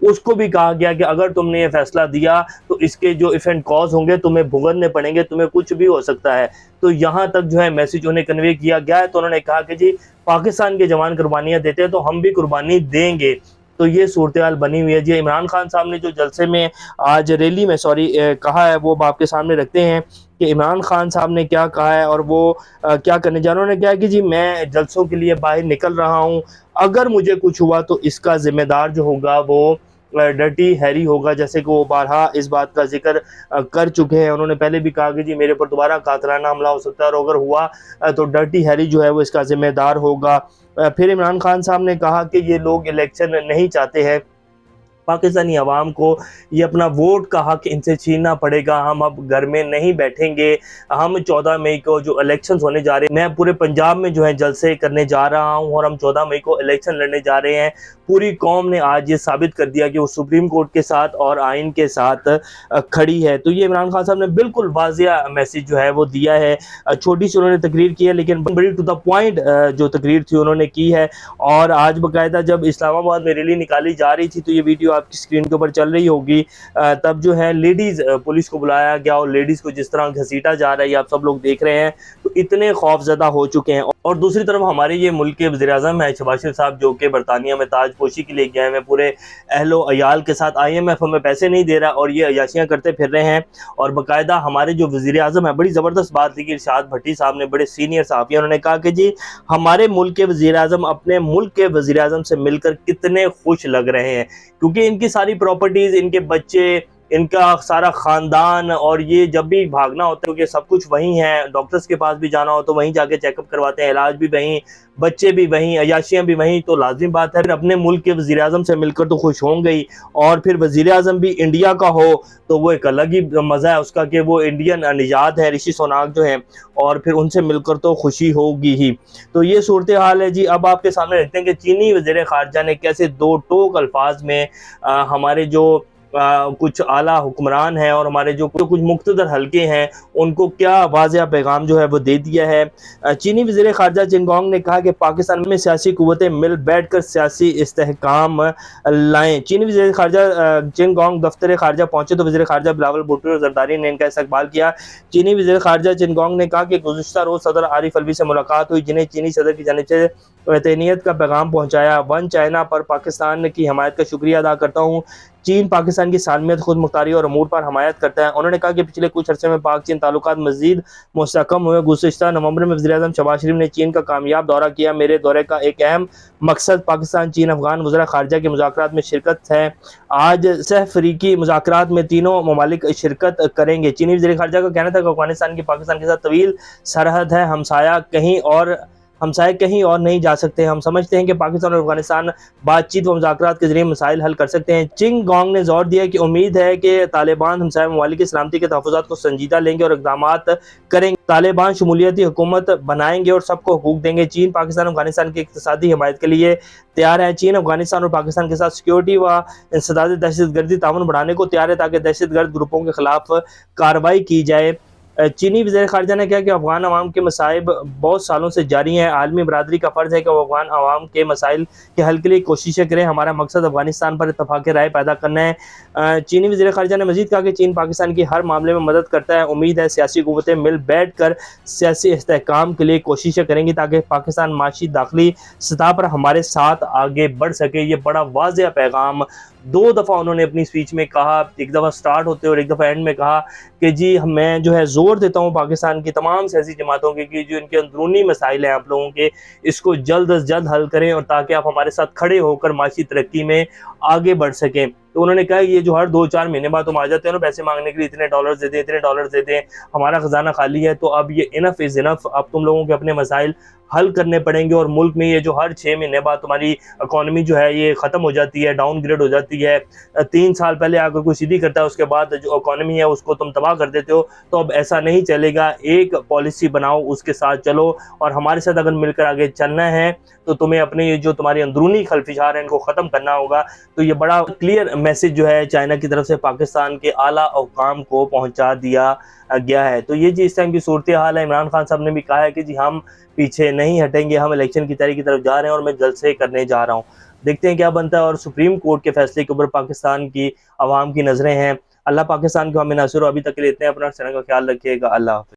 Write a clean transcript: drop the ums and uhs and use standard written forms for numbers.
اس کو بھی کہا گیا کہ اگر تم نے یہ فیصلہ دیا تو اس کے جو ایفینٹ کاز ہوں گے تمہیں بھگتنے پڑیں گے، تمہیں کچھ بھی ہو سکتا ہے۔ تو یہاں تک جو ہے میسج انہیں کنوے کیا گیا ہے۔ تو انہوں نے کہا کہ جی پاکستان کے جوان قربانیاں دیتے ہیں تو ہم بھی قربانی دیں گے۔ تو یہ صورتحال بنی ہوئی ہے جی۔ عمران خان صاحب نے جو جلسے میں آج ریلی میں کہا ہے وہ آپ کے سامنے رکھتے ہیں کہ عمران خان صاحب نے کیا کہا ہے اور وہ کیا کرنے جا رہے ہیں۔ انہوں نے کہا کہ جی میں جلسوں کے لیے باہر نکل رہا ہوں، اگر مجھے کچھ ہوا تو اس کا ذمہ دار جو ہوگا وہ ڈرٹی ہیری ہوگا، جیسے کہ وہ بارہا اس بات کا ذکر کر چکے ہیں۔ انہوں نے پہلے بھی کہا کہ جی میرے پر دوبارہ قاتلانہ حملہ ہو سکتا ہے اور اگر ہوا تو ڈرٹی ہیری جو ہے وہ اس کا ذمہ دار ہوگا۔ پھر عمران خان صاحب نے کہا کہ یہ لوگ الیکشن نہیں چاہتے ہیں، پاکستانی عوام کو یہ اپنا ووٹ کا حق ان سے چھیننا پڑے گا، ہم اب گھر میں نہیں بیٹھیں گے، ہم 14 مئی کو جو الیکشنز ہونے جا رہے ہیں، میں پورے پنجاب میں جو ہے جلسے کرنے جا رہا ہوں اور ہم 14 مئی کو الیکشن لڑنے جا رہے ہیں۔ پوری قوم نے آج یہ ثابت کر دیا کہ وہ سپریم کورٹ کے ساتھ اور آئین کے ساتھ کھڑی ہے۔ تو یہ عمران خان صاحب نے بالکل واضح میسج جو ہے وہ دیا ہے۔ چھوٹی سی انہوں نے تقریر کی ہے لیکن بڑی ٹو دا پوائنٹ جو تقریر تھی انہوں نے کی ہے۔ اور آج باقاعدہ جب اسلام آباد میں ریلی نکالی جا رہی تھی تو یہ ویڈیو آپ کی اسکرین کے اوپر چل رہی ہوگی، تب جو ہے لیڈیز پولیس کو بلایا گیا اور لیڈیز کو جس طرح گھسیٹا جا رہا ہے یہ آپ سب لوگ دیکھ رہے ہیں، تو اتنے خوف زدہ ہو چکے ہیں۔ اور دوسری طرف ہمارے یہ ملک کے وزیر اعظم ہیں شہباز شریف صاحب، جو کہ برطانیہ میں تاج پوشی کے لیے گئے ہیں پورے اہل و عیال کے ساتھ، IMF ہمیں پیسے نہیں دے رہا اور یہ عیاشیاں کرتے پھر رہے ہیں۔ اور باقاعدہ ہمارے جو وزیر اعظم ہیں، بڑی زبردست بات تھی کہ ارشاد بھٹی صاحب نے، بڑے سینئر صحافی، انہوں نے کہا کہ جی ہمارے ملک کے وزیر اعظم اپنے ملک کے وزیر اعظم سے مل کر کتنے خوش لگ رہے ہیں، کیونکہ ان کی ساری پراپرٹیز، ان کے بچے، ان کا سارا خاندان، اور یہ جب بھی بھاگنا ہوتا ہے کیونکہ سب کچھ وہیں ہے، ڈاکٹرز کے پاس بھی جانا ہو تو وہیں جا کے چیک اپ کرواتے ہیں، علاج بھی وہیں، بچے بھی وہیں، عیاشیاں بھی وہیں، تو لازمی بات ہے پھر اپنے ملک کے وزیر اعظم سے مل کر تو خوش ہوں گے ہی، اور پھر وزیر اعظم بھی انڈیا کا ہو تو وہ ایک الگ ہی مزہ ہے اس کا کہ وہ انڈین نژاد ہے، رشی سوناک جو ہیں، اور پھر ان سے مل کر تو خوشی ہوگی ہی۔ تو یہ صورتحال ہے جی۔ اب آپ کے سامنے رکھتے ہیں کہ چینی وزیر خارجہ نے کیسے دو ٹوک الفاظ میں ہمارے جو کچھ اعلیٰ حکمران ہیں اور ہمارے جو کچھ مقتدر حلقے ہیں ان کو کیا واضح پیغام جو ہے وہ دے دیا ہے۔ چینی وزیر خارجہ چن گونگ نے کہا کہ پاکستان میں سیاسی قوتیں مل بیٹھ کر سیاسی استحکام لائیں۔ چینی وزیر خارجہ چن گونگ دفتر خارجہ پہنچے تو وزیر خارجہ بلاول بھٹو اور زرداری نے ان کا استقبال کیا۔ چینی وزیر خارجہ چن گونگ نے کہا کہ گزشتہ روز صدر عارف الوی سے ملاقات ہوئی، جنہیں چینی صدر کی جانب سے تہنیت کا پیغام پہنچایا۔ ون چائنا پر پاکستان کی حمایت کا شکریہ ادا کرتا ہوں، چین پاکستان کی سالمیت، خود مختاری اور امور پر حمایت کرتا ہے۔ انہوں نے کہا کہ پچھلے کچھ عرصے میں پاک چین تعلقات مزید مستحکم ہوئے۔ گزشتہ نومبر میں وزیر اعظم شہباز شریف نے چین کا کامیاب دورہ کیا۔ میرے دورے کا ایک اہم مقصد پاکستان، چین، افغان وزراء خارجہ کے مذاکرات میں شرکت ہے۔ آج سہ فریقی مذاکرات میں تینوں ممالک شرکت کریں گے۔ چینی وزیر خارجہ کا کہنا تھا کہ افغانستان کی پاکستان کے ساتھ طویل سرحد ہے، ہمسائے کہیں اور نہیں جا سکتے۔ ہم سمجھتے ہیں کہ پاکستان اور افغانستان بات چیت و مذاکرات کے ذریعے مسائل حل کر سکتے ہیں۔ چنگ گونگ نے زور دیا کہ امید ہے کہ طالبان ہمسائے ممالک کی سلامتی کے تحفظات کو سنجیدہ لیں گے اور اقدامات کریں گے۔ طالبان شمولیتی حکومت بنائیں گے اور سب کو حقوق دیں گے۔ چین پاکستان اور افغانستان کی اقتصادی حمایت کے لیے تیار ہے۔ چین افغانستان اور پاکستان کے ساتھ سیکیورٹی و انسداد دہشت گردی تعاون بڑھانے کو تیار ہے تاکہ دہشت گرد گروپوں کے خلاف کارروائی کی جائے۔ چینی وزیر خارجہ نے کہا کہ افغان عوام کے مصائب بہت سالوں سے جاری ہیں، عالمی برادری کا فرض ہے کہ وہ افغان عوام کے مسائل کے حل کے لیے کوششیں کریں۔ ہمارا مقصد افغانستان پر اتفاق رائے پیدا کرنا ہے۔ چینی وزیر خارجہ نے مزید کہا کہ چین پاکستان کی ہر معاملے میں مدد کرتا ہے، امید ہے سیاسی قوتیں مل بیٹھ کر سیاسی استحکام کے لیے کوششیں کریں گی تاکہ پاکستان معاشی داخلی سطح پر ہمارے ساتھ آگے بڑھ سکے۔ یہ بڑا واضح پیغام دو دفعہ انہوں نے اپنی سپیچ میں کہا، ایک دفعہ سٹارٹ ہوتے اور ایک دفعہ اینڈ میں کہا کہ جی میں جو ہے زور دیتا ہوں پاکستان کی تمام سیاسی جماعتوں کے کہ جو ان کے اندرونی مسائل ہیں آپ لوگوں کے، اس کو جلد از جلد حل کریں اور تاکہ آپ ہمارے ساتھ کھڑے ہو کر معاشی ترقی میں آگے بڑھ سکیں۔ تو انہوں نے کہا کہ یہ جو ہر 2-4 مہینے بعد تم آ جاتے ہیں نا پیسے مانگنے کے لیے، اتنے ڈالرز دے دیں، اتنے ڈالرز دے دیں، ہمارا خزانہ خالی ہے، تو اب یہ انف از انف، اب تم لوگوں کے اپنے مسائل حل کرنے پڑیں گے۔ اور ملک میں یہ جو ہر 6 مہینے بعد تمہاری اکانومی جو ہے یہ ختم ہو جاتی ہے، ڈاؤن گریڈ ہو جاتی ہے، 3 سال پہلے اگر کوئی سیدھی کرتا ہے اس کے بعد جو اکانومی ہے اس کو تم تباہ کر دیتے ہو، تو اب ایسا نہیں چلے گا۔ ایک پالیسی بناؤ، اس کے ساتھ چلو، اور ہمارے ساتھ اگر مل کر آگے چلنا ہے تو تمہیں اپنے یہ جو تمہاری اندرونی خلفشار ہیں ان کو ختم کرنا ہوگا۔ تو یہ بڑا کلیئر میسج جو ہے چائنا کی طرف سے پاکستان کے اعلیٰ حکام کو پہنچا دیا گیا ہے۔ تو یہ جی اس ٹائم کی صورتحال ہے۔ عمران خان صاحب نے بھی کہا ہے کہ جی ہم پیچھے نہیں ہٹیں گے، ہم الیکشن کی تیاری کی طرف جا رہے ہیں اور میں جلسے کرنے جا رہا ہوں۔ دیکھتے ہیں کیا بنتا ہے، اور سپریم کورٹ کے فیصلے کے اوپر پاکستان کی عوام کی نظریں ہیں۔ اللہ پاکستان کو ہمیں ناصر، ابھی تک کے لیے اتنے، اپنا خیال رکھیے گا۔ اللہ حافظ۔